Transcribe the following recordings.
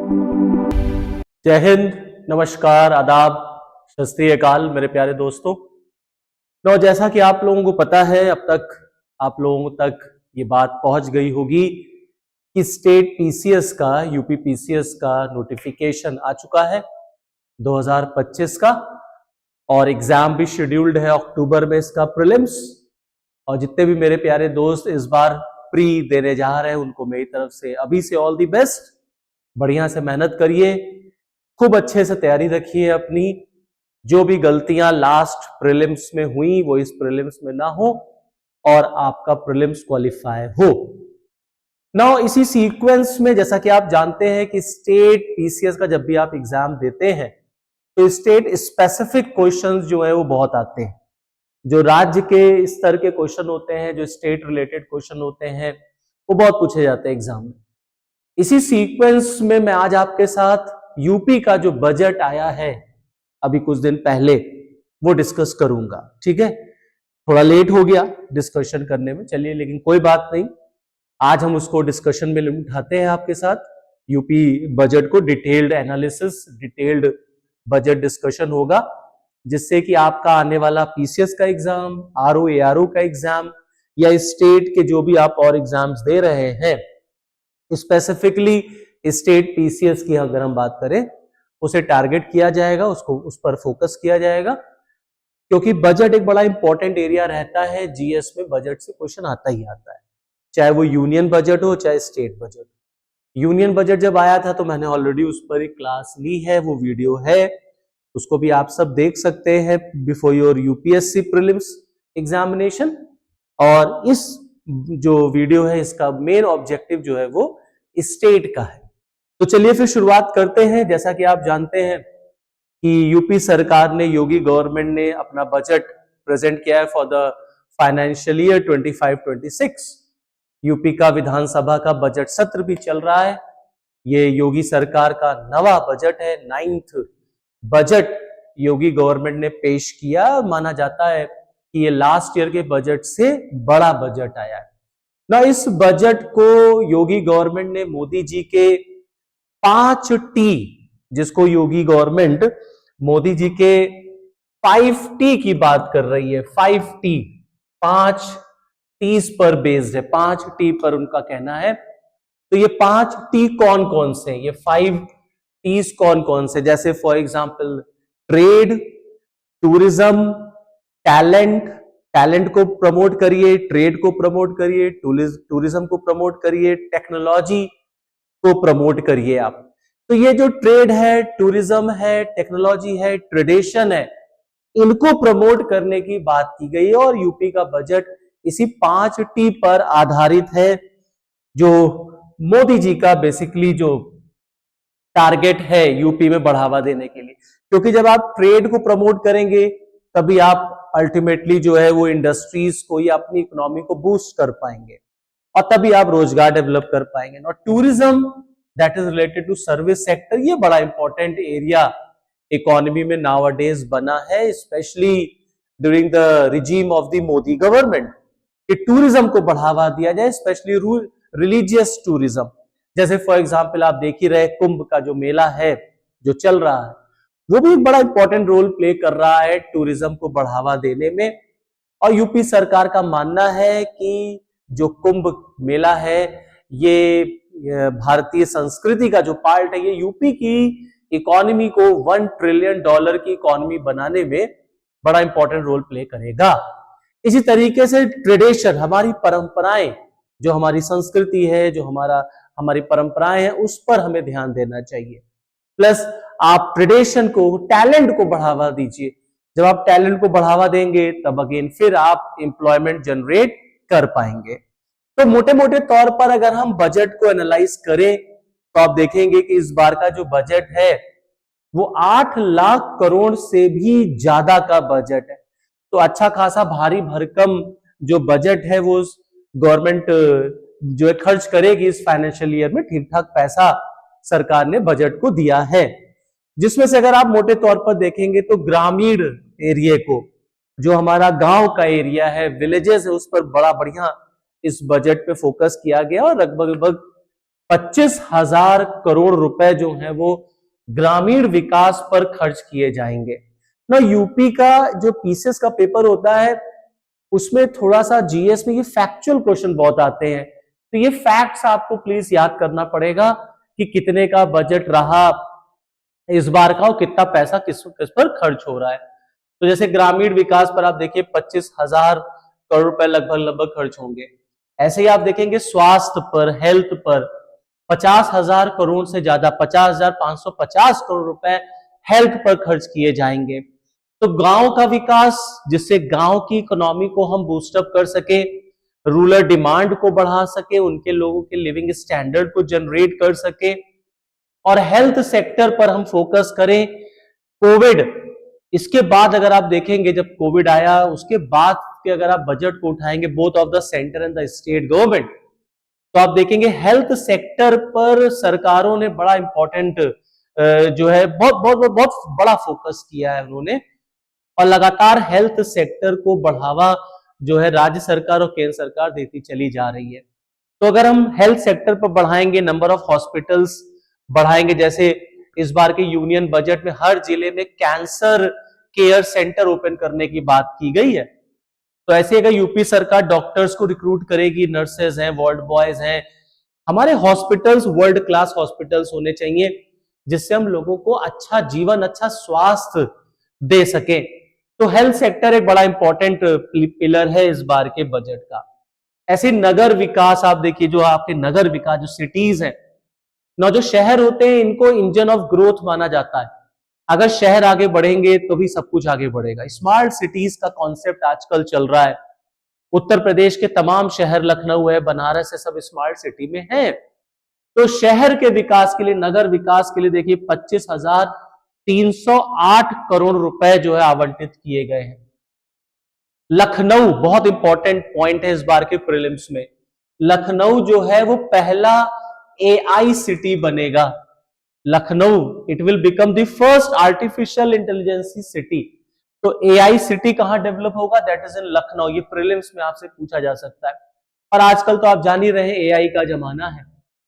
जय हिंद, नमस्कार, आदाब, सत श्री अकाल मेरे प्यारे दोस्तों। जैसा कि आप लोगों को पता है, अब तक आप लोगों तक ये बात पहुंच गई होगी कि स्टेट पीसीएस का, यूपी पीसीएस का नोटिफिकेशन आ चुका है 2025 का, और एग्जाम भी शेड्यूल्ड है अक्टूबर में इसका प्रीलिम्स। और जितने भी मेरे प्यारे दोस्त इस बार प्री देने जा रहे हैं उनको मेरी तरफ से अभी से ऑल दी बेस्ट। बढ़िया से मेहनत करिए, खूब अच्छे से तैयारी रखिए अपनी। जो भी गलतियां लास्ट प्रीलिम्स में हुई वो इस प्रीलिम्स में ना हो और आपका प्रीलिम्स क्वालिफाई हो। नाउ इसी सीक्वेंस में जैसा कि आप जानते हैं कि स्टेट पीसीएस का जब भी आप एग्जाम देते हैं तो स्टेट स्पेसिफिक क्वेश्चंस जो है वो बहुत आते हैं। जो राज्य के स्तर के क्वेश्चन होते हैं, जो स्टेट रिलेटेड क्वेश्चन होते हैं, वो बहुत पूछे जाते हैं एग्जाम में। इसी सीक्वेंस में मैं आज आपके साथ यूपी का जो बजट आया है अभी कुछ दिन पहले वो डिस्कस करूंगा। ठीक है, थोड़ा लेट हो गया डिस्कशन करने में, चलिए, लेकिन कोई बात नहीं, आज हम उसको डिस्कशन में उठाते हैं आपके साथ। यूपी बजट को detailed analysis, detailed budget discussion होगा, जिससे कि आपका आने वाला पीसीएस का एग्जाम, आरओ एआरओ का एग्जाम या स्टेट के जो भी आप और एग्जाम्स दे रहे हैं, स्पेसिफिकली स्टेट पीसीएस की अगर हम बात करें, उसे टारगेट किया जाएगा, उसको उस पर फोकस किया जाएगा, क्योंकि बजट एक बड़ा इंपॉर्टेंट एरिया रहता है। जीएस में बजट से क्वेश्चन आता ही आता है, चाहे वो यूनियन बजट हो चाहे स्टेट बजट। यूनियन बजट जब आया था तो मैंने ऑलरेडी उस पर एक क्लास ली है, वो वीडियो है, उसको भी आप सब देख सकते हैं before your UPSC prelims examination. और इस जो वीडियो है इसका मेन ऑब्जेक्टिव जो है वो स्टेट का है। तो चलिए फिर शुरुआत करते हैं। जैसा कि आप जानते हैं कि यूपी सरकार ने, योगी गवर्नमेंट ने अपना बजट प्रेजेंट किया है for the financial year 25-26। UP का विधानसभा का बजट सत्र भी चल रहा है। ये योगी सरकार का नवा बजट है, 9th बजट योगी गवर्नमेंट ने पेश किया। माना जाता है कि ये लास्ट ईयर के बजट से बड़ा बजट आया है ना। इस बजट को योगी गवर्नमेंट ने मोदी जी के 5T, जिसको योगी गवर्नमेंट मोदी जी के 5T की बात कर रही है, 5T, 5 T's पर बेस्ड है, 5T पर उनका कहना है। तो ये 5T कौन कौन से हैं, ये 5 T's कौन कौन से, जैसे for example trade, tourism, talent, talent को प्रमोट करिए, ट्रेड को प्रमोट करिए, टूरिज्म को प्रमोट करिए, टेक्नोलॉजी को प्रमोट करिए आप। तो ये जो ट्रेड है, टूरिज्म है, टेक्नोलॉजी है, ट्रेडिशन है, इनको प्रमोट करने की बात की गई है। और यूपी का बजट इसी 5T पर आधारित है, जो मोदी जी का बेसिकली जो टारगेट है यूपी में बढ़ावा देने के लिए। क्योंकि जब आप ट्रेड को प्रमोट करेंगे तभी आप अल्टीमेटली जो है वो इंडस्ट्रीज को या अपनी इकोनॉमी को बूस्ट कर पाएंगे और तभी आप रोजगार डेवलप कर पाएंगे। और tourism that is related to service sector, ये बड़ा इंपॉर्टेंट एरिया इकोनॉमी में नाउअडेज बना है, specially during the regime of the Modi government, कि टूरिज्म को बढ़ावा दिया जाए, स्पेशली रिलीजियस टूरिज्म। जैसे फॉर एग्जाम्पल आप देख ही रहे, कुंभ का जो मेला है जो चल रहा है, वो भी बड़ा इंपॉर्टेंट रोल प्ले कर रहा है टूरिज्म को बढ़ावा देने में। और यूपी सरकार का मानना है कि जो कुंभ मेला है ये भारतीय संस्कृति का जो पार्ट है, ये यूपी की इकोनॉमी को $1 ट्रिलियन की इकोनॉमी बनाने में बड़ा इंपॉर्टेंट रोल प्ले करेगा। इसी तरीके से ट्रेडिशन, हमारी परंपराएं, जो हमारी संस्कृति है, जो हमारी परंपराएं हैं, उस पर हमें ध्यान देना चाहिए। प्लस आप ट्रेडिशन को, टैलेंट को बढ़ावा दीजिए। जब आप टैलेंट को बढ़ावा देंगे तब अगेन फिर आप एम्प्लॉयमेंट जनरेट कर पाएंगे। तो मोटे मोटे तौर पर अगर हम बजट को एनालाइज करें तो आप देखेंगे कि इस बार का जो बजट है वो 8 लाख करोड़ से भी ज्यादा का बजट है। तो अच्छा खासा भारी भरकम जो बजट है वो गवर्नमेंट जो है खर्च करेगी इस फाइनेंशियल ईयर में। ठीक ठाक पैसा सरकार ने बजट को दिया है, जिसमें से अगर आप मोटे तौर पर देखेंगे तो ग्रामीण एरिया को, जो हमारा गांव का एरिया है, विलेजेस है, उस पर बड़ा बढ़िया इस बजट पे फोकस किया गया और लगभग 25,000 करोड़ रुपए जो है वो ग्रामीण विकास पर खर्च किए जाएंगे ना। यूपी का जो पीसीएस का पेपर होता है उसमें थोड़ा सा जीएस में ये फैक्चुअल क्वेश्चन बहुत आते हैं, तो ये फैक्ट्स आपको प्लीज याद करना पड़ेगा कि कितने का बजट रहा इस बार का और कितना पैसा किस पर खर्च हो रहा है। तो जैसे ग्रामीण विकास पर आप देखिए 25,000 करोड़ रुपए लगभग खर्च होंगे। ऐसे ही आप देखेंगे स्वास्थ्य पर, हेल्थ पर 50,000 करोड़ से ज्यादा 50,550 करोड़ रुपए हेल्थ पर खर्च किए जाएंगे। तो गांव का विकास, जिससे गांव की इकोनॉमी को हम बूस्टअप कर सके, रूरल डिमांड को बढ़ा सके, उनके लोगों के लिविंग स्टैंडर्ड को जनरेट कर सके, और हेल्थ सेक्टर पर हम फोकस करें। कोविड, इसके बाद अगर आप देखेंगे जब कोविड आया उसके बाद के अगर आप बजट को उठाएंगे both of the centre and the state government, तो आप देखेंगे हेल्थ सेक्टर पर सरकारों ने बड़ा इंपॉर्टेंट जो है बहुत बड़ा फोकस किया है उन्होंने, और लगातार हेल्थ सेक्टर को बढ़ावा जो है राज्य सरकार और केंद्र सरकार देती चली जा रही है। तो अगर हम हेल्थ सेक्टर पर बढ़ाएंगे, नंबर ऑफ हॉस्पिटल्स बढ़ाएंगे, जैसे इस बार के यूनियन बजट में हर जिले में कैंसर केयर सेंटर ओपन करने की बात की गई है, तो ऐसे अगर यूपी सरकार डॉक्टर्स को रिक्रूट करेगी, नर्सेज हैं, वार्ड बॉयज हैं, हमारे हॉस्पिटल्स वर्ल्ड क्लास हॉस्पिटल्स होने चाहिए जिससे हम लोगों को अच्छा जीवन, अच्छा स्वास्थ्य दे सके। तो हेल्थ सेक्टर एक बड़ा इंपॉर्टेंट पिलर है इस बार के बजट का। ऐसे नगर विकास आप देखिए, जो आपके नगर विकास, जो सिटीज है ना, जो शहर होते हैं इनको इंजन ऑफ ग्रोथ माना जाता है। अगर शहर आगे बढ़ेंगे तो भी सब कुछ आगे बढ़ेगा। स्मार्ट सिटीज का कॉन्सेप्ट आजकल चल रहा है। उत्तर प्रदेश के तमाम शहर, लखनऊ है, बनारस है, सब स्मार्ट सिटी में है। तो शहर के विकास के लिए, नगर विकास के लिए देखिए 25,308 करोड़ रुपए जो है आवंटित किए गए हैं। लखनऊ बहुत इंपॉर्टेंट पॉइंट है इस बार के प्रीलिम्स में। लखनऊ जो है वो पहला एआई सिटी बनेगा। Lucknow, it will become the first artificial intelligence city. तो एआई सिटी कहां डेवलप होगा? That is in Lucknow. ये प्रीलिम्स में आपसे पूछा जा सकता है। और आजकल तो आप जान ही रहे हैं एआई का जमाना है,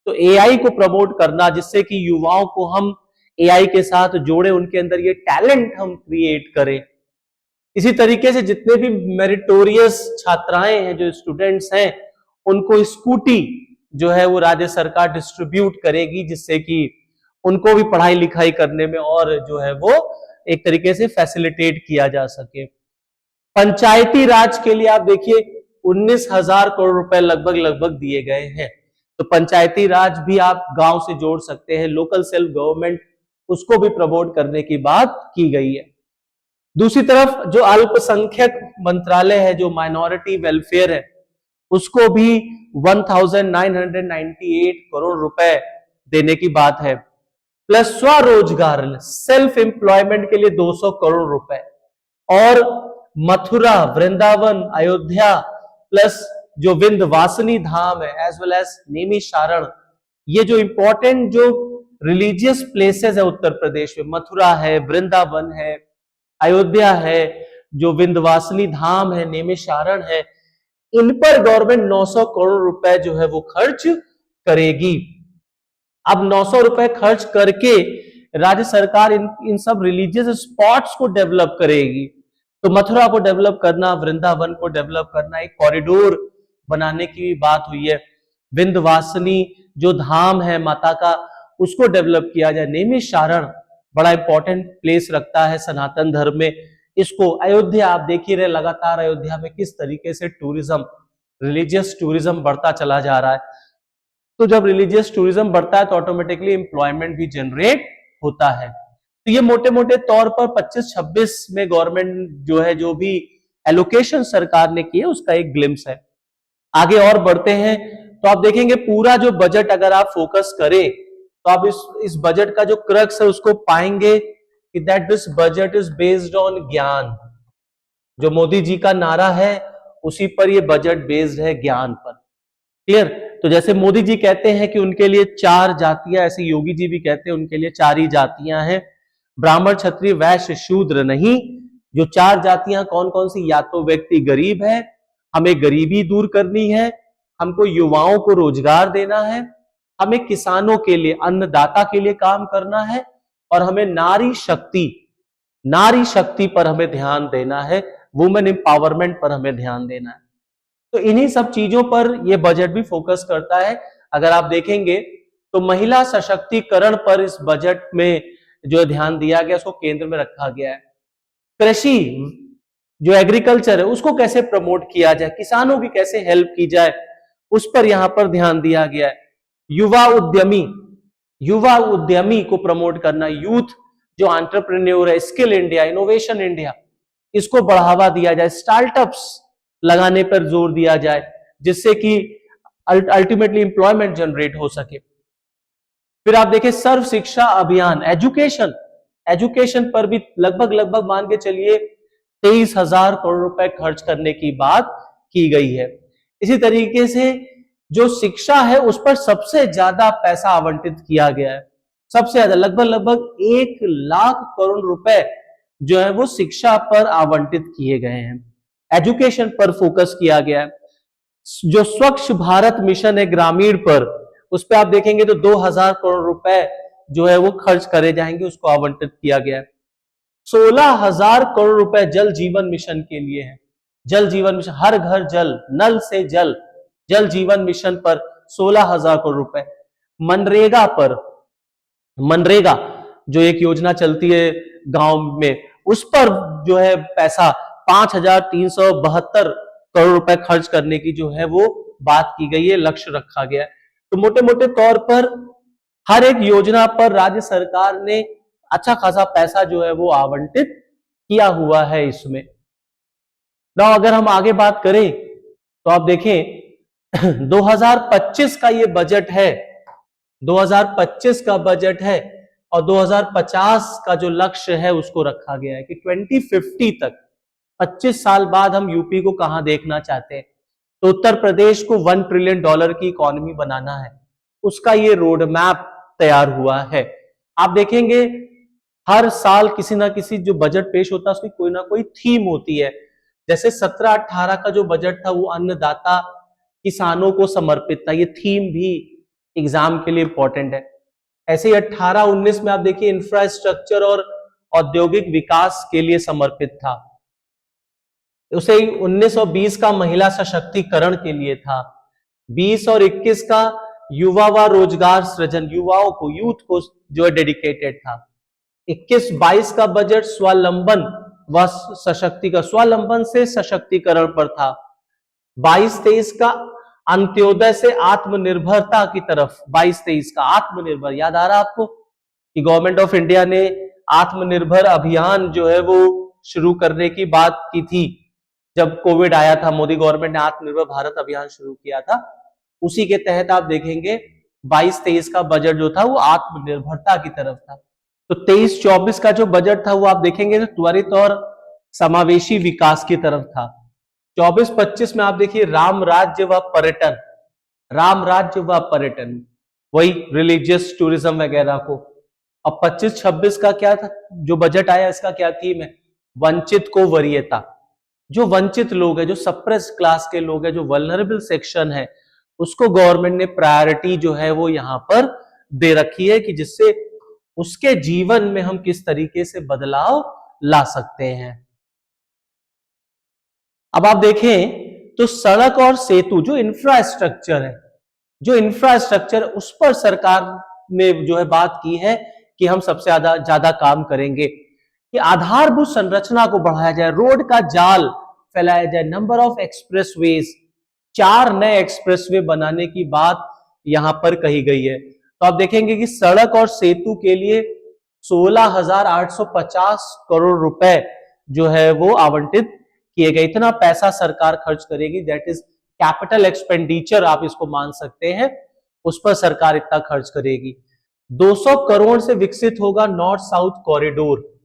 तो एआई को प्रमोट करना जिससे कि युवाओं को हम एआई के साथ जोड़े, उनके अंदर ये टैलेंट हम क्रिएट करें। इसी तरीके से जितने भी मेरिटोरियस छात्राएं हैं, जो स्टूडेंट्स हैं, उनको स्कूटी जो है वो राज्य सरकार डिस्ट्रीब्यूट करेगी जिससे कि उनको भी पढ़ाई लिखाई करने में और जो है वो एक तरीके से फैसिलिटेट किया जा सके। पंचायती राज के लिए आप देखिए 19,000 करोड़ रुपए लगभग दिए गए हैं। तो पंचायती राज भी आप गांव से जोड़ सकते हैं, लोकल सेल्फ गवर्नमेंट, उसको भी प्रमोट करने की बात की गई है। दूसरी तरफ जो अल्पसंख्यक मंत्रालय है, जो माइनॉरिटी वेलफेयर है, उसको भी 1998 करोड़ रुपए देने की बात है। प्लस स्वरोजगार, सेल्फ एम्प्लॉयमेंट के लिए 200 करोड़ रुपए, और मथुरा, वृंदावन, अयोध्या प्लस जो विंध्यवासिनी धाम है एज वेल एज नैमिषारण, ये जो इंपॉर्टेंट जो रिलीजियस प्लेसेस है उत्तर प्रदेश में, मथुरा है, वृंदावन है, अयोध्या है, जो विंध्यवासिनी धाम है, नैमिषारण है, इन पर गवर्नमेंट 900 करोड़ रुपए जो है वो खर्च करेगी। अब 900 रुपए खर्च करके राज्य सरकार इन सब रिलीजियस स्पॉट्स को डेवलप करेगी। तो मथुरा को डेवलप करना, वृंदावन को डेवलप करना, एक कॉरिडोर बनाने की भी बात हुई है। विंध्यवासिनी जो धाम है माता का, उसको डेवलप किया जाए। नैमिषारण बड़ा इंपॉर्टेंट प्लेस रखता है सनातन धर्म में। इसको अयोध्या आप देख ही रहे, लगातार अयोध्या में किस तरीके से टूरिज्म, रिलीजियस टूरिज्म बढ़ता चला जा रहा है। तो जब रिलीजियस टूरिज्म बढ़ता है तो ऑटोमेटिकली एम्प्लॉयमेंट भी जनरेट होता है। तो ये मोटे मोटे तौर पर 25-26 में गवर्नमेंट जो है, जो भी एलोकेशन सरकार ने की है, उसका एक ग्लिम्स है। आगे और बढ़ते हैं तो आप देखेंगे पूरा जो बजट अगर आप फोकस करें तो आप इस बजट का जो क्रक्स है उसको पाएंगे कि that this budget is based on ज्ञान। जो मोदी जी का नारा है उसी पर ये बजट बेस्ड है, ज्ञान पर। क्लियर? तो जैसे मोदी जी कहते हैं कि उनके लिए 4 जातियां, ऐसे योगी जी भी कहते हैं उनके लिए 4 ही जातियां हैं, ब्राह्मण, क्षत्रिय, वैश्य, शूद्र नहीं। जो 4 जातियां कौन कौन सी? या तो व्यक्ति गरीब है, हमें गरीबी दूर करनी है, हमको युवाओं को रोजगार देना है, हमें किसानों के लिए, अन्नदाता के लिए काम करना है और हमें नारी शक्ति पर हमें ध्यान देना है, वुमेन एम्पावरमेंट पर हमें ध्यान देना है। तो इन्हीं सब चीजों पर यह बजट भी फोकस करता है। अगर आप देखेंगे तो महिला सशक्तिकरण पर इस बजट में जो ध्यान दिया गया उसको केंद्र में रखा गया है। कृषि जो एग्रीकल्चर है उसको कैसे प्रमोट किया जाए, किसानों की कैसे हेल्प की जाए, उस पर यहां पर ध्यान दिया गया है। युवा उद्यमी को प्रमोट करना, यूथ जो एंटरप्रेन्योर है, स्किल इंडिया, इनोवेशन इंडिया, इसको बढ़ावा दिया जाए, स्टार्टअप्स लगाने पर जोर दिया जाए जिससे कि अल्टीमेटली एम्प्लॉयमेंट जनरेट हो सके। फिर आप देखिए सर्व शिक्षा अभियान, एजुकेशन पर भी लगभग मान के चलिए 23,000 करोड़ रुपए खर्च करने की बात की गई है। इसी तरीके से जो शिक्षा है उस पर सबसे ज्यादा पैसा आवंटित किया गया है, सबसे ज्यादा लगभग 1 लाख करोड़ रुपए जो है वो शिक्षा पर आवंटित किए गए हैं। एजुकेशन पर फोकस किया गया है। जो स्वच्छ भारत मिशन है ग्रामीण पर, उस पर आप देखेंगे तो 2,000 करोड़ रुपए जो है वो खर्च करे जाएंगे, उसको आवंटित किया गया है। 16,000 करोड़ रुपए जल जीवन मिशन के लिए है। जल जीवन मिशन, हर घर जल, नल से जल, जल जीवन मिशन पर 16,000 करोड़ रुपए। मनरेगा जो एक योजना चलती है गांव में, उस पर जो है पैसा 5,372 करोड़ रुपए खर्च करने की जो है वो बात की गई है, लक्ष्य रखा गया है। तो मोटे मोटे तौर पर हर एक योजना पर राज्य सरकार ने अच्छा खासा पैसा जो है वो आवंटित किया हुआ है इसमें। ना अगर हम आगे बात करें तो आप देखें 2025 का ये बजट है, 2025 का बजट है और 2050 का जो लक्ष्य है उसको रखा गया है कि 2050 तक, 25 साल बाद हम यूपी को कहां देखना चाहते हैं। तो उत्तर प्रदेश को $1 ट्रिलियन की इकोनॉमी बनाना है, उसका ये रोड मैप तैयार हुआ है। आप देखेंगे हर साल किसी ना किसी जो बजट पेश होता है उसकी कोई ना कोई थीम होती है। जैसे 17-18 का जो बजट था वो अन्नदाता किसानों को समर्पित था, ये थीम भी एग्जाम के लिए इंपॉर्टेंट है। ऐसे ही 18-19 में आप देखिए इंफ्रास्ट्रक्चर और औद्योगिक विकास के लिए समर्पित था। उसे 19 और 20 का महिला सशक्तिकरण के लिए था। 20 और 21 का युवा व रोजगार सृजन, युवाओं को, यूथ को जो है डेडिकेटेड था। 21-22 का बजट स्वावलंबन व सशक्तिकरण, स्वावलंबन से सशक्तिकरण पर था। 22-23 का अंत्योदय से आत्मनिर्भरता की तरफ, 22-23 का आत्मनिर्भर, याद आ रहा आपको कि गवर्नमेंट ऑफ इंडिया ने आत्मनिर्भर अभियान जो है वो शुरू करने की बात की थी जब कोविड आया था। मोदी गवर्नमेंट ने आत्मनिर्भर भारत अभियान शुरू किया था, उसी के तहत आप देखेंगे 22-23 का बजट जो था वो आत्मनिर्भरता की तरफ था। तो 23-24 का जो बजट था वो आप देखेंगे तो त्वरित और समावेशी विकास की तरफ था। 24-25 में आप देखिए राम राज्य व पर्यटन, वही रिलीजियस टूरिज्म वगैरह को। अब 25-26 का क्या था जो बजट आया, इसका क्या थीम है, वंचित को वरीयता। जो वंचित लोग है, जो सप्रेस्ड क्लास के लोग है, जो वल्नरेबल सेक्शन है, उसको गवर्नमेंट ने प्रायोरिटी जो है वो यहां पर दे रखी है कि जिससे उसके जीवन में हम किस तरीके से बदलाव ला सकते हैं। अब आप देखें तो सड़क और सेतु जो इंफ्रास्ट्रक्चर है, उस पर सरकार ने जो है बात की है कि हम सबसे ज्यादा काम करेंगे कि आधारभूत संरचना को बढ़ाया जाए, रोड का जाल फैलाया जाए, नंबर ऑफ एक्सप्रेसवेज, 4 नए एक्सप्रेसवे बनाने की बात यहां पर कही गई है। तो आप देखेंगे कि सड़क और सेतु के लिए 16,850 करोड़ रुपए जो है वो आवंटित किए गए। इतना पैसा सरकार खर्च करेगी, दैट इज कैपिटल एक्सपेंडिचर आप इसको मान सकते हैं, उस पर सरकार इतना खर्च करेगी। 200 करोड़ से विकसित होगा north south corridor,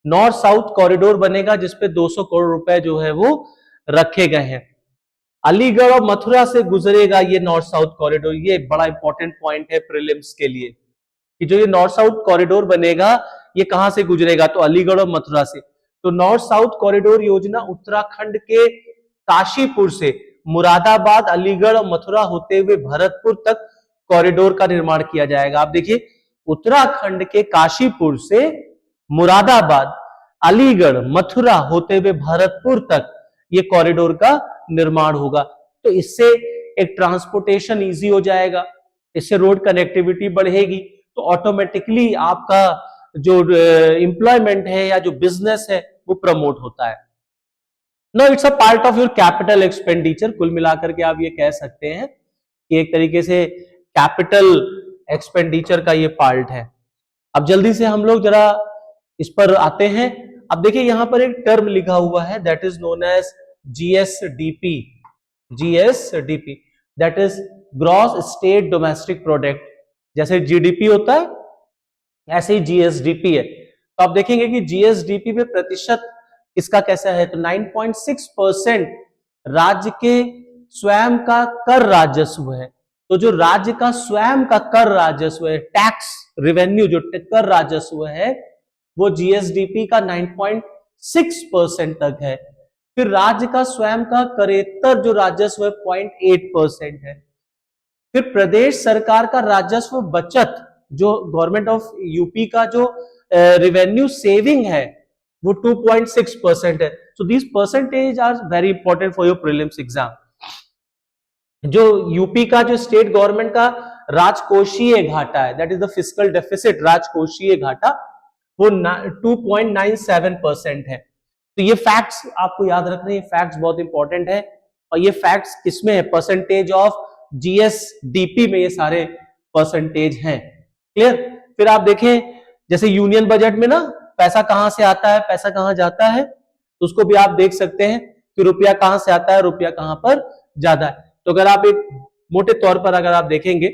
north south corridor बनेगा जिसपे 200 करोड़ रुपए जो है वो रखे गए हैं। अलीगढ़ और मथुरा से गुजरेगा ये नॉर्थ साउथ कॉरिडोर, ये बड़ा इंपॉर्टेंट पॉइंट है प्रीलिम्स के लिए कि जो ये नॉर्थ साउथ कॉरिडोर बनेगा ये कहां से गुजरेगा, तो अलीगढ़ और मथुरा से। तो नॉर्थ साउथ कॉरिडोर योजना उत्तराखंड के काशीपुर से मुरादाबाद, अलीगढ़ और मथुरा होते हुए भरतपुर तक कॉरिडोर का निर्माण किया जाएगा। आप देखिए उत्तराखंड के काशीपुर से मुरादाबाद, अलीगढ़, मथुरा होते हुए भरतपुर तक ये कॉरिडोर का निर्माण होगा। तो इससे एक ट्रांसपोर्टेशन इजी हो जाएगा, इससे रोड कनेक्टिविटी बढ़ेगी, तो ऑटोमेटिकली आपका जो एम्प्लॉयमेंट है या जो बिजनेस है वो प्रमोट होता है। No it's a part of your capital expenditure. कुल मिलाकर के आप ये कह सकते हैं कि एक तरीके से कैपिटल एक्सपेंडिचर का ये पार्ट है। अब जल्दी से हम लोग जरा इस पर आते हैं। अब देखिए यहां पर एक टर्म लिखा हुआ है that is known as GSDP. GSDP that is gross state domestic product. जैसे जीडीपी होता है ऐसे ही जीएसडीपी है। तो आप देखेंगे कि जीएसडीपी में प्रतिशत इसका कैसा है, तो 9.6% राज्य के स्वयं का कर राजस्व है। तो जो राज्य का स्वयं का कर राजस्व है, टैक्स रेवेन्यू जो कर राजस्व है, वो जीएसडीपी का 9.6% तक है। फिर राज्य का स्वयं का करेतर जो राजस्व है 0.8% है। फिर प्रदेश सरकार का राजस्व बचत जो गवर्नमेंट ऑफ यूपी का जो रेवेन्यू सेविंग है वो 2.6% है। So this percentage are very important for your prelims exam. जो यूपी का जो स्टेट गवर्नमेंट का राजकोषीय घाटा है that is the fiscal deficit, राजकोषीय घाटा, वो 2.97% है। तो ये फैक्ट्स आपको याद रखने, ये फैक्ट्स बहुत इंपॉर्टेंट है। और ये फैक्ट्स किसमें है, परसेंटेज ऑफ जीएसडीपी में ये सारे परसेंटेज हैं। क्लियर। फिर आप देखें जैसे यूनियन बजट में ना पैसा कहां से आता है, पैसा कहां जाता है, तो उसको भी आप देख सकते हैं कि रुपया कहां से आता है, रुपया कहां पर जाता है। तो अगर आप एक मोटे तौर पर अगर आप देखेंगे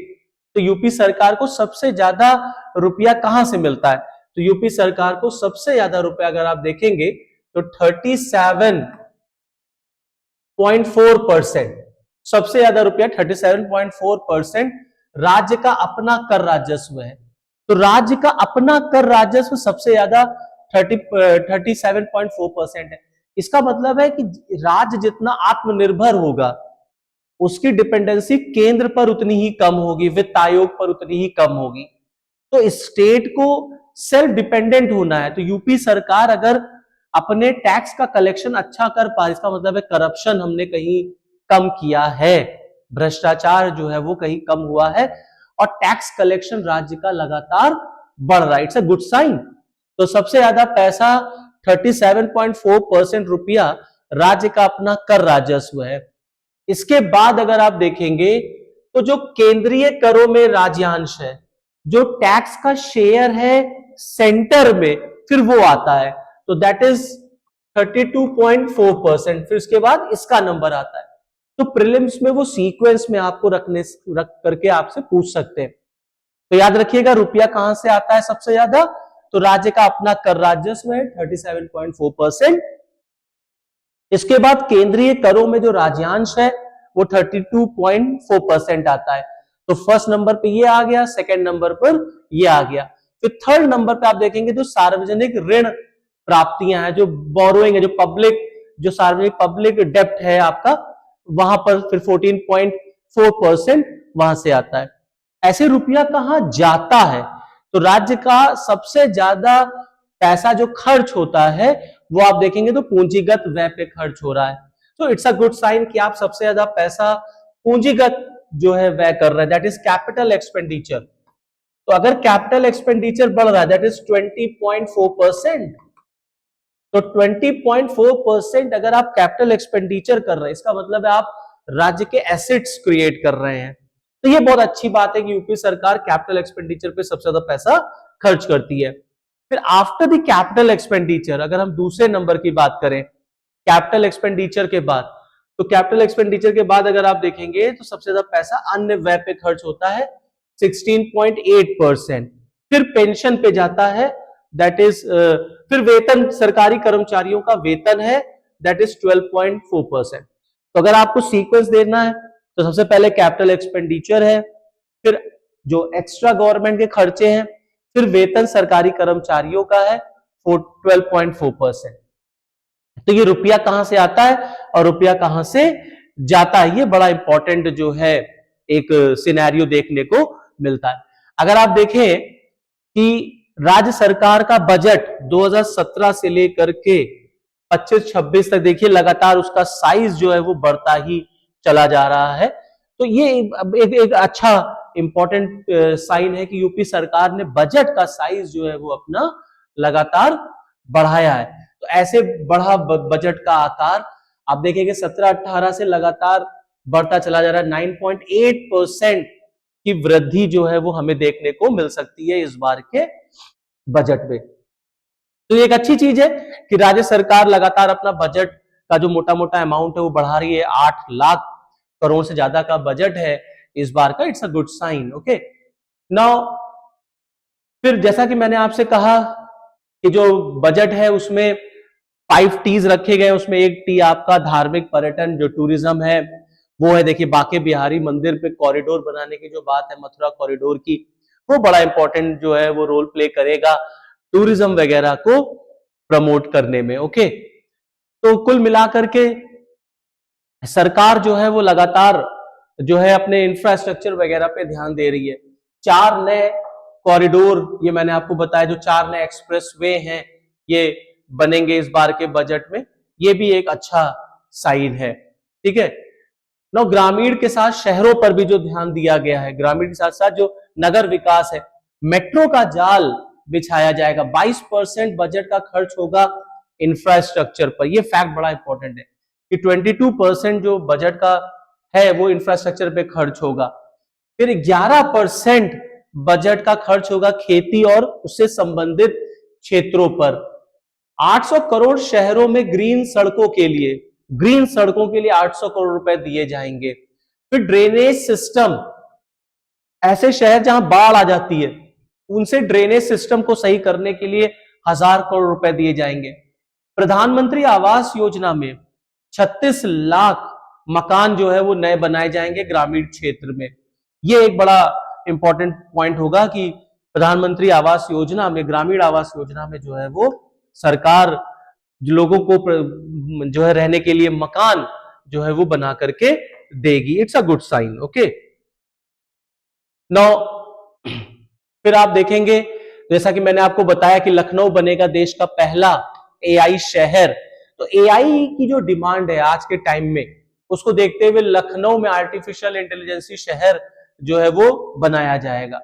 तो यूपी सरकार को सबसे ज्यादा रुपया कहां से मिलता है, तो यूपी सरकार को सबसे ज्यादा रुपया अगर आप देखेंगे तो 37.4%, सबसे ज्यादा रुपया 37.4% राज्य का अपना कर राजस्व है। तो राज्य का अपना कर राजस्व सबसे ज्यादा 37.4% है। इसका मतलब है कि राज्य जितना आत्मनिर्भर होगा उसकी डिपेंडेंसी केंद्र पर उतनी ही कम होगी, वित्त आयोग पर उतनी ही कम होगी। तो स्टेट को सेल्फ डिपेंडेंट होना है। तो यूपी सरकार अगर अपने टैक्स का कलेक्शन अच्छा कर पाए, इसका मतलब है करप्शन हमने कहीं कम किया है, भ्रष्टाचार जो है वो कहीं कम हुआ है और टैक्स कलेक्शन राज्य का लगातार बढ़ रहा है, इट्स अ गुड साइन। तो सबसे ज्यादा पैसा 37.4% रुपया राज्य का अपना कर राजस्व है। इसके बाद अगर आप देखेंगे तो जो केंद्रीय करों में राज्यांश है, जो टैक्स का शेयर है सेंटर में, फिर वो आता है, तो दैट इज 32.4%। फिर उसके बाद इसका नंबर आता है। तो प्रीलिम्स में वो सीक्वेंस में आपको रख करके आपसे पूछ सकते हैं। तो याद रखिएगा रुपया कहां से आता है सबसे ज्यादा, तो राज्य का अपना कर राजस्व है 37.4%। इसके बाद केंद्रीय करों में जो राज्यांश है वो 32.4% आता है। तो फर्स्ट नंबर पे ये आ गया, सेकंड नंबर पर ये आ गया। फिर थर्ड नंबर पे आप देखेंगे जो सार्वजनिक ऋण प्राप्तियां हैं, जो बोरोइंग है, जो पब्लिक, जो सार्वजनिक पब्लिक डेप्ट है आपका, वहां पर फिर 14.4% वहां से आता है। ऐसे रुपया कहां जाता है, तो राज्य का सबसे ज्यादा पैसा जो खर्च होता है वो आप देखेंगे तो पूंजीगत व्यय पे खर्च हो रहा है। तो इट्स अ गुड साइन कि आप सबसे ज्यादा पैसा पूंजीगत जो है व्यय कर रहे हैं, दैट इज कैपिटल एक्सपेंडिचर। तो अगर कैपिटल एक्सपेंडिचर बढ़ रहा है दैट इज 20.4%, तो 20.4% अगर आप कैपिटल एक्सपेंडिचर कर रहे हैं, इसका मतलब है आप राज्य के एसेट्स क्रिएट कर रहे हैं। तो ये बहुत अच्छी बात है कि यूपी सरकार कैपिटल एक्सपेंडिचर पे सबसे ज्यादा पैसा खर्च करती है। फिर आफ्टर द कैपिटल एक्सपेंडिचर अगर हम दूसरे नंबर की बात करें, कैपिटल एक्सपेंडिचर के बाद, तो कैपिटल एक्सपेंडिचर के बाद अगर आप देखेंगे तो सबसे ज्यादा पैसा अन्य व्यय पे खर्च होता है 16.8%। फिर पेंशन पे जाता है दैट इज, फिर वेतन, सरकारी कर्मचारियों का वेतन है दैट इज 12.4%। तो अगर आपको सीक्वेंस देना है तो सबसे पहले कैपिटल एक्सपेंडिचर है, फिर जो एक्स्ट्रा गवर्नमेंट के खर्चे हैं, फिर वेतन सरकारी कर्मचारियों का है 12.4%। तो ये रुपया कहां से आता है और रुपया कहां से जाता है, ये बड़ा इंपॉर्टेंट जो है एक सिनेरियो देखने को मिलता है। अगर आप देखें कि राज्य सरकार का बजट 2017 से लेकर के 25-26 तक देखिए लगातार उसका साइज जो है वो बढ़ता ही चला जा रहा है। तो ये एक अच्छा इंपॉर्टेंट साइन है कि यूपी सरकार ने बजट का साइज जो है वो अपना लगातार बढ़ाया है। तो ऐसे बढ़ा बजट का आकार आप देखेंगे 17-18 से लगातार बढ़ता चला जा रहा है। 9.8% की वृद्धि जो है वो हमें देखने को मिल सकती है इस बार के बजट में। तो ये एक अच्छी चीज है कि राज्य सरकार लगातार अपना बजट का जो मोटा मोटा अमाउंट है वो बढ़ा रही है। 8 लाख करोड़ से ज्यादा का बजट है इस बार का। It's a good sign. Okay, now फिर जैसा कि मैंने आपसे कहा कि जो बजट है उसमें 5 टीज रखे गए। उसमें एक टी आपका धार्मिक पर्यटन जो टूरिज्म है वो है। देखिए बांके बिहारी मंदिर पे कॉरिडोर बनाने की जो बात है, मथुरा कॉरिडोर की, वो बड़ा इंपॉर्टेंट जो है वो रोल प्ले करेगा टूरिज्म वगैरह को प्रमोट करने में। ओके, तो कुल मिलाकर के सरकार जो है वो लगातार जो है अपने इंफ्रास्ट्रक्चर वगैरह पे ध्यान दे रही है। 4 नए कॉरिडोर, ये मैंने आपको बताया, जो 4 नए एक्सप्रेस वे हैं ये बनेंगे इस बार के बजट में। ये भी एक अच्छा साइन है। ठीक है, ना ग्रामीण के साथ शहरों पर भी जो ध्यान दिया गया है, ग्रामीण के साथ साथ जो नगर विकास है, मेट्रो का जाल बिछाया जाएगा। 22% बजट का खर्च होगा इंफ्रास्ट्रक्चर पर। यह फैक्ट बड़ा इंपॉर्टेंट है कि 22% जो बजट का है वो इंफ्रास्ट्रक्चर पे खर्च होगा। फिर 11% बजट का खर्च होगा खेती और उससे संबंधित क्षेत्रों पर। 800 करोड़ शहरों में ग्रीन सड़कों के लिए 800 करोड़ रुपए दिए जाएंगे। फिर ड्रेनेज सिस्टम, ऐसे शहर जहां बाढ़ आ जाती है उनसे ड्रेनेज सिस्टम को सही करने के लिए 1000 करोड़ रुपए दिए जाएंगे। प्रधानमंत्री आवास योजना में 36 लाख मकान जो है वो नए बनाए जाएंगे ग्रामीण क्षेत्र में। ये एक बड़ा इंपॉर्टेंट पॉइंट होगा कि प्रधानमंत्री आवास योजना में, ग्रामीण आवास योजना में जो है वो सरकार लोगों को जो है रहने के लिए मकान जो है वो बना करके देगी। It's a good sign. Okay, now फिर आप देखेंगे जैसा कि मैंने आपको बताया कि लखनऊ बनेगा देश का पहला एआई शहर। तो एआई की जो डिमांड है आज के टाइम में, उसको देखते हुए लखनऊ में आर्टिफिशियल इंटेलिजेंसी शहर जो है वो बनाया जाएगा।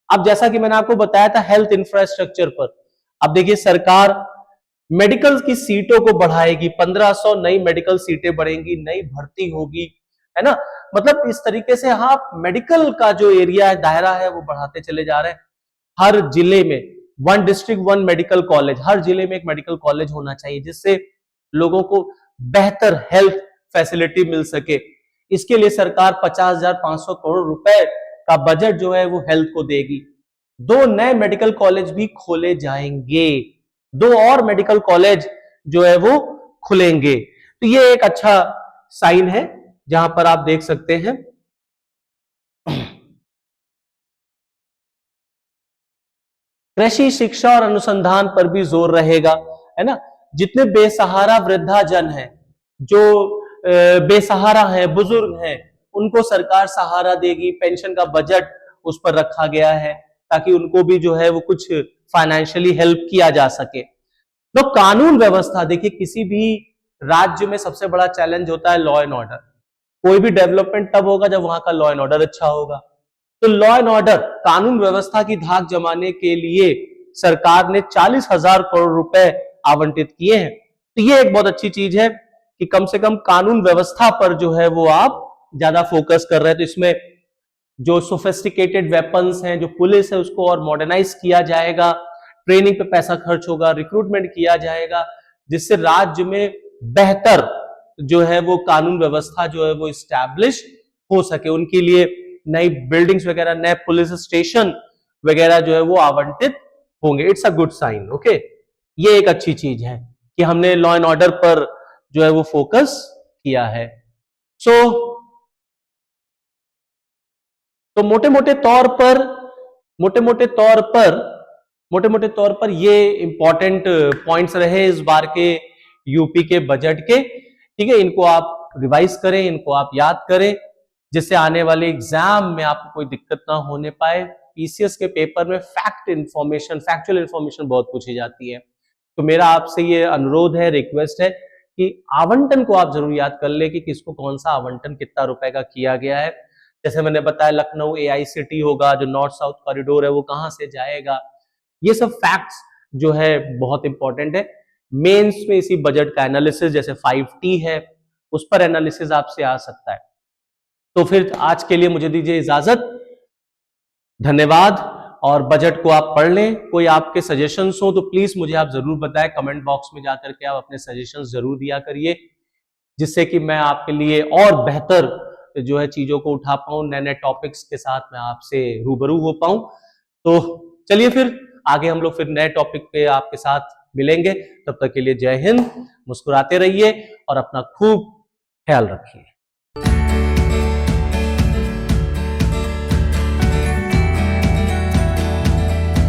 अब जैसा कि मैंने आपको बताया था हेल्थ इंफ्रास्ट्रक्चर पर, अब देखिए सरकार मेडिकल की सीटों को बढ़ाएगी। 1500 नई मेडिकल सीटें बढ़ेंगी, नई भर्ती होगी, है ना। मतलब इस तरीके से आप मेडिकल का जो एरिया है, दायरा है, वो बढ़ाते चले जा रहे हैं। हर जिले में 1 डिस्ट्रिक्ट 1 मेडिकल कॉलेज, हर जिले में एक मेडिकल कॉलेज होना चाहिए जिससे लोगों को बेहतर हेल्थ फैसिलिटी मिल सके। इसके लिए सरकार 50,500 करोड़ रुपए का बजट जो है वो हेल्थ को देगी। 2 नए मेडिकल कॉलेज भी खोले जाएंगे, 2 और मेडिकल कॉलेज जो है वो खुलेंगे। तो ये एक अच्छा साइन है जहां पर आप देख सकते हैं कृषि, शिक्षा और अनुसंधान पर भी जोर रहेगा, है ना। जितने बेसहारा वृद्धाजन हैं, जो बेसहारा हैं, बुजुर्ग हैं, उनको सरकार सहारा देगी। पेंशन का बजट उस पर रखा गया है ताकि उनको भी जो है वो कुछ फाइनेंशियली हेल्प किया जा सके। तो कानून व्यवस्था, देखिए किसी भी राज्य में सबसे बड़ा चैलेंज होता है लॉ एंड ऑर्डर। कोई भी डेवलपमेंट तब होगा जब वहां का लॉ एंड ऑर्डर अच्छा होगा। तो लॉ एंड ऑर्डर, कानून व्यवस्था की धाक जमाने के लिए सरकार ने 40,000 करोड़ रुपए आवंटित किए हैं। तो ये एक बहुत अच्छी चीज है कि कम से कम कानून व्यवस्था पर जो है वो आप ज्यादा फोकस कर रहे हैं। तो इसमें जो सोफिस्टिकेटेड वेपन्स हैं, जो पुलिस है, उसको और मॉडर्नाइज किया जाएगा। ट्रेनिंग पे पैसा खर्च होगा, रिक्रूटमेंट किया जाएगा, जिससे राज्य में बेहतर जो है वो कानून व्यवस्था जो है वो इस्टेब्लिश हो सके। उनके लिए नई बिल्डिंग्स वगैरह, नए पुलिस स्टेशन वगैरह जो है वो आवंटित होंगे। It's a good sign. Okay, ये एक अच्छी चीज है कि हमने लॉ एंड ऑर्डर पर जो है वो फोकस किया है। तो मोटे मोटे तौर पर ये इंपॉर्टेंट पॉइंट्स रहे इस बार के यूपी के बजट के। ठीक है, इनको आप रिवाइज करें, इनको आप याद करें। जिससे आने वाले एग्जाम में आपको कोई दिक्कत ना होने पाए। पीसीएस के पेपर में फैक्चुअल इंफॉर्मेशन बहुत पूछी जाती है। तो मेरा आपसे ये अनुरोध है, रिक्वेस्ट है कि आवंटन को आप जरूर याद कर ले कि किसको कौन सा आवंटन कितना रुपए का किया गया है। जैसे मैंने बताया लखनऊ एआईसीटी होगा, जो नॉर्थ साउथ कॉरिडोर है वो कहां से जाएगा, ये सब फैक्ट्स जो है बहुत इंपॉर्टेंट है। मेंस में इसी बजट का एनालिसिस जैसे 5T है उस पर एनालिसिस आपसे आ सकता है। तो फिर आज के लिए मुझे दीजिए इजाजत, धन्यवाद। और बजट को आप पढ़ लें। कोई आपके सजेशंस हो तो प्लीज मुझे आप जरूर बताएं, कमेंट बॉक्स में जाकर के आप अपने सजेशंस जरूर दिया करिए, जिससे कि मैं आपके लिए और बेहतर जो है चीजों को उठा पाऊं, नए नए टॉपिक्स के साथ मैं आपसे रूबरू हो पाऊं। तो चलिए फिर आगे हम लोग फिर नए टॉपिक पे आपके साथ मिलेंगे। तब तक के लिए जय हिंद, मुस्कुराते रहिए और अपना खूब ख्याल रखिए।